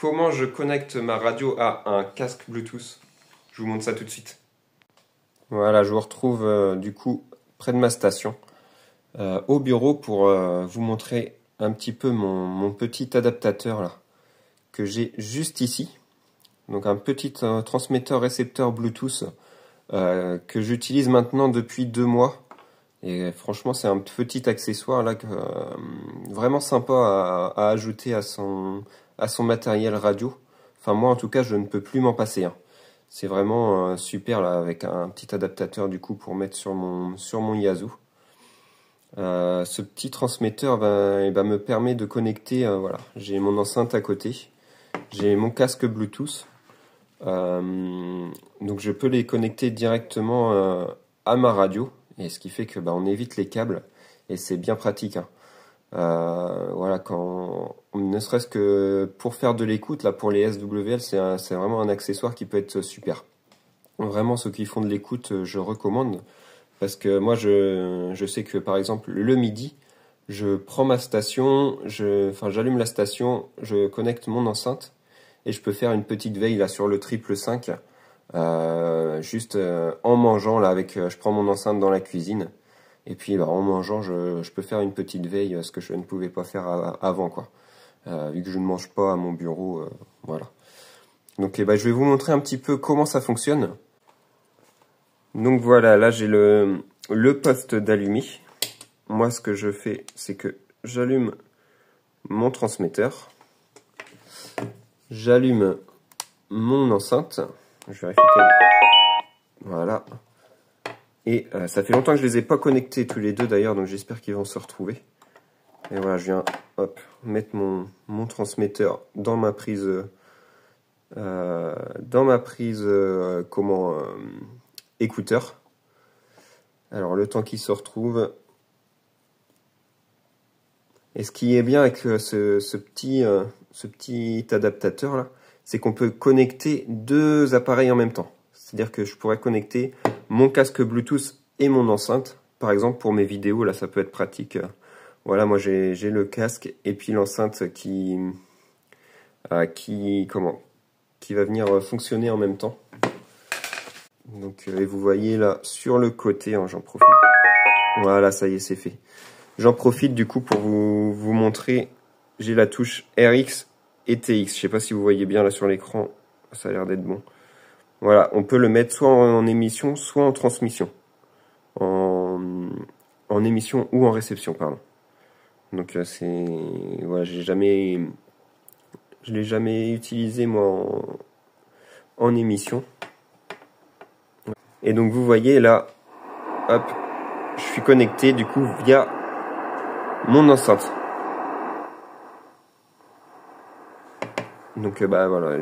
comment je connecte ma radio à un casque Bluetooth. Je vous montre ça tout de suite. Voilà, je vous retrouve du coup près de ma station, au bureau pour vous montrer un petit peu mon petit adaptateur là, que j'ai juste ici. Donc un petit transmetteur récepteur Bluetooth que j'utilise maintenant depuis 2 mois. Et franchement, c'est un petit accessoire là vraiment sympa à ajouter à son matériel radio. Enfin moi en tout cas, je ne peux plus m'en passer. C'est vraiment super là avec un petit adaptateur du coup pour mettre sur mon Yazoo. Ce petit transmetteur me permet de connecter, voilà, j'ai mon enceinte à côté, j'ai mon casque Bluetooth, donc je peux les connecter directement à ma radio, et ce qui fait que on évite les câbles et c'est bien pratique. Voilà, ne serait-ce que pour faire de l'écoute là pour les SWL, c'est vraiment un accessoire qui peut être super. Vraiment, ceux qui font de l'écoute, je recommande. Parce que moi, je sais que, par exemple, le midi, je prends ma station, j'allume la station, je connecte mon enceinte, et je peux faire une petite veille là sur le 555, juste en mangeant, là, je prends mon enceinte dans la cuisine, et puis en mangeant, je peux faire une petite veille, ce que je ne pouvais pas faire avant, quoi. Vu que je ne mange pas à mon bureau, voilà. Donc je vais vous montrer un petit peu comment ça fonctionne. Donc voilà, là j'ai le poste d'allumé. Moi ce que je fais, c'est que j'allume mon transmetteur. J'allume mon enceinte. Je vérifie qu'elle... Voilà. Et ça fait longtemps que je les ai pas connectés tous les deux d'ailleurs, donc j'espère qu'ils vont se retrouver. Et voilà, je viens mettre mon transmetteur dans ma prise... écouteur. Alors le temps qu'il se retrouve. Et ce qui est bien avec ce petit adaptateur là, c'est qu'on peut connecter 2 appareils en même temps. C'est-à-dire que je pourrais connecter mon casque Bluetooth et mon enceinte. Par exemple pour mes vidéos, là ça peut être pratique. Voilà, moi j'ai le casque et puis l'enceinte qui va venir fonctionner en même temps. Donc, et vous voyez là sur le côté, j'en profite. Voilà, ça y est, c'est fait. J'en profite du coup pour vous montrer. J'ai la touche RX et TX. Je sais pas si vous voyez bien là sur l'écran. Ça a l'air d'être bon. Voilà, on peut le mettre soit en émission, soit en transmission. En émission ou en réception, pardon. Donc voilà, je l'ai jamais utilisé moi en émission. Et donc vous voyez là, hop, je suis connecté du coup via mon enceinte. Donc voilà,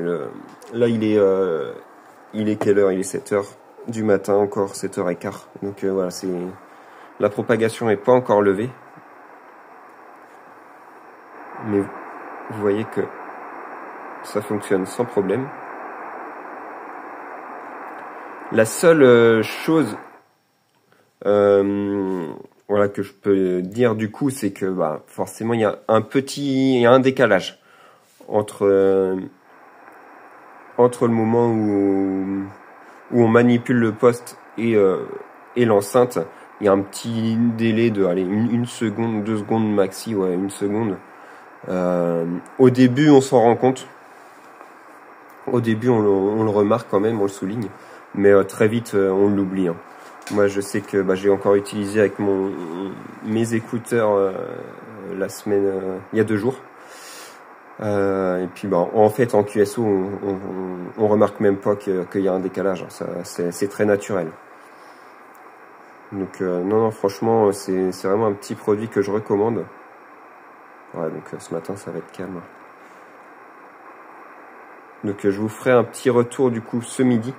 là il est quelle heure? Il est 7h du matin, encore 7h15. Donc voilà, la propagation n'est pas encore levée. Mais vous voyez que ça fonctionne sans problème. La seule chose voilà, que je peux dire du coup, c'est que forcément il y a un décalage entre le moment où on manipule le poste et l'enceinte. Il y a un petit délai de une seconde, 2 secondes maxi, ouais, 1 seconde. Au début on s'en rend compte. Au début on le remarque quand même, on le souligne. Mais très vite, on l'oublie. Moi, je sais que j'ai encore utilisé avec mes écouteurs la semaine, il y a 2 jours. Et puis, en fait, en QSO, on remarque même pas qu'il y a un décalage. C'est très naturel. Donc, non, franchement, c'est vraiment un petit produit que je recommande. Ouais, donc ce matin, ça va être calme. Donc, je vous ferai un petit retour du coup ce midi.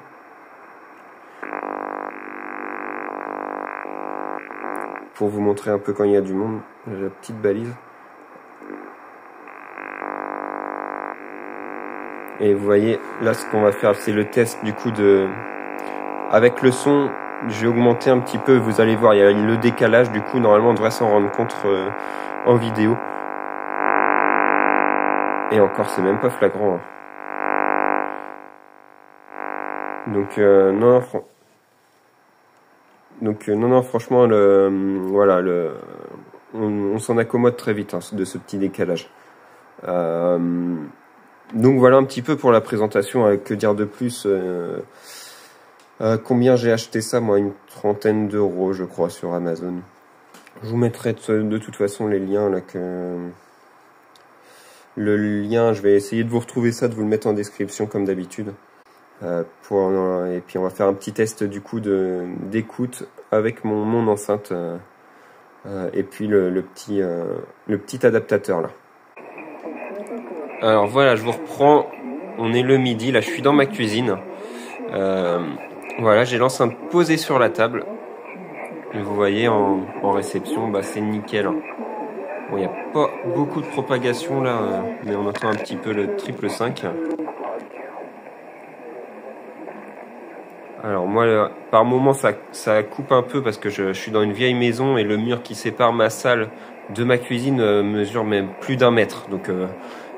Pour vous montrer un peu quand il y a du monde. J'ai la petite balise. Et vous voyez, là ce qu'on va faire, c'est le test du coup avec le son, j'ai augmenté un petit peu, vous allez voir, il y a le décalage, du coup normalement on devrait s'en rendre compte en vidéo. Et encore, c'est même pas flagrant. Donc non, franchement, voilà, on s'en accommode très vite de ce petit décalage. Donc voilà un petit peu pour la présentation. Que dire de plus? Combien j'ai acheté ça, moi? Une 30aine d'euros, je crois, sur Amazon. Je vous mettrai de toute façon les liens là le lien, je vais essayer de vous retrouver ça, de vous le mettre en description comme d'habitude. Et puis on va faire un petit test du coup d'écoute avec mon enceinte et puis le petit adaptateur là. Alors voilà, je vous reprends. On est le midi, là je suis dans ma cuisine. Voilà, j'ai l'enceinte posée sur la table. Et vous voyez en réception, bah c'est nickel. Bon, il n'y a pas beaucoup de propagation là, mais on entend un petit peu le 555. Alors moi, par moment, ça coupe un peu parce que je suis dans une vieille maison et le mur qui sépare ma salle de ma cuisine mesure même plus d'1 mètre. Donc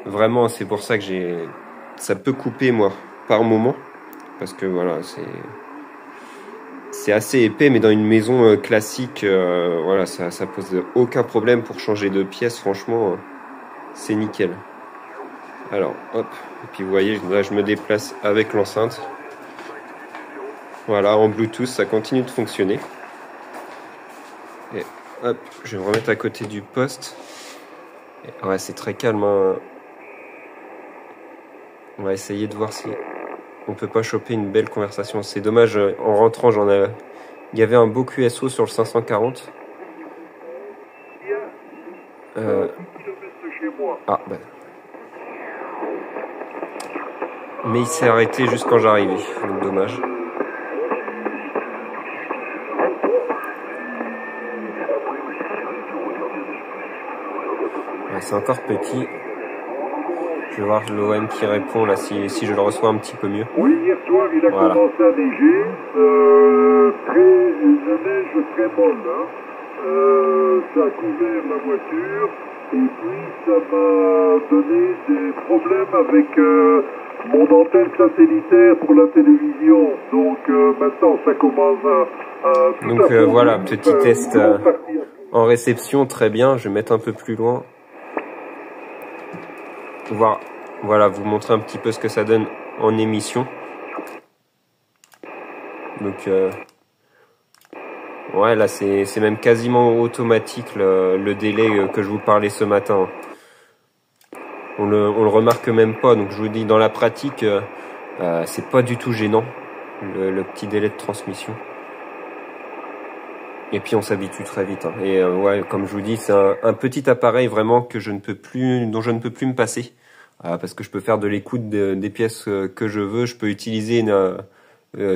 vraiment, c'est pour ça que ça peut couper moi par moment, parce que voilà, c'est assez épais, mais dans une maison classique, voilà, ça pose aucun problème pour changer de pièce. Franchement, c'est nickel. Alors hop, et puis vous voyez, là je me déplace avec l'enceinte. Voilà, en Bluetooth, ça continue de fonctionner. Et hop, je vais me remettre à côté du poste. Et ouais, c'est très calme. Hein. On va essayer de voir si on peut pas choper une belle conversation. C'est dommage, en rentrant, il y avait un beau QSO sur le 540. Ah, bah. Mais il s'est arrêté juste quand j'arrivais, donc dommage. Ouais, c'est encore petit. Je vais voir l'OM qui répond là, si je le reçois un petit peu mieux. Oui, hier soir il a commencé à neiger, une neige très bonne. Ça a couvert la voiture et puis ça m'a donné des problèmes avec mon antenne satellitaire pour la télévision. Donc maintenant ça commence à donc voilà, petit test en réception, très bien. Je vais mettre un peu plus loin. Voilà, vous montrer un petit peu ce que ça donne en émission. Donc ouais, là c'est même quasiment automatique le délai que je vous parlais ce matin. On le remarque même pas, donc je vous dis, dans la pratique c'est pas du tout gênant le petit délai de transmission. Et puis on s'habitue très vite. Hein. Et ouais, comme je vous dis, c'est un petit appareil vraiment dont je ne peux plus me passer. Parce que je peux faire de l'écoute des pièces que je veux. Je peux utiliser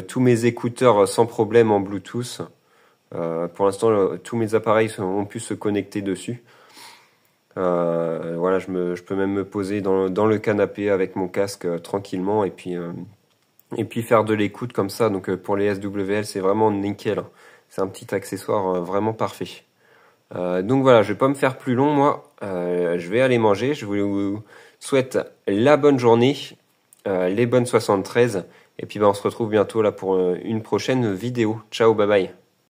tous mes écouteurs sans problème en Bluetooth. Pour l'instant, tous mes appareils ont pu se connecter dessus. Voilà, je peux même me poser dans le canapé avec mon casque tranquillement et puis faire de l'écoute comme ça. Donc pour les SWL, c'est vraiment nickel. Hein. C'est un petit accessoire vraiment parfait. Donc voilà, je vais pas me faire plus long moi. Je vais aller manger. Je vous souhaite la bonne journée, les bonnes 73. Et puis on se retrouve bientôt là pour une prochaine vidéo. Ciao, bye bye.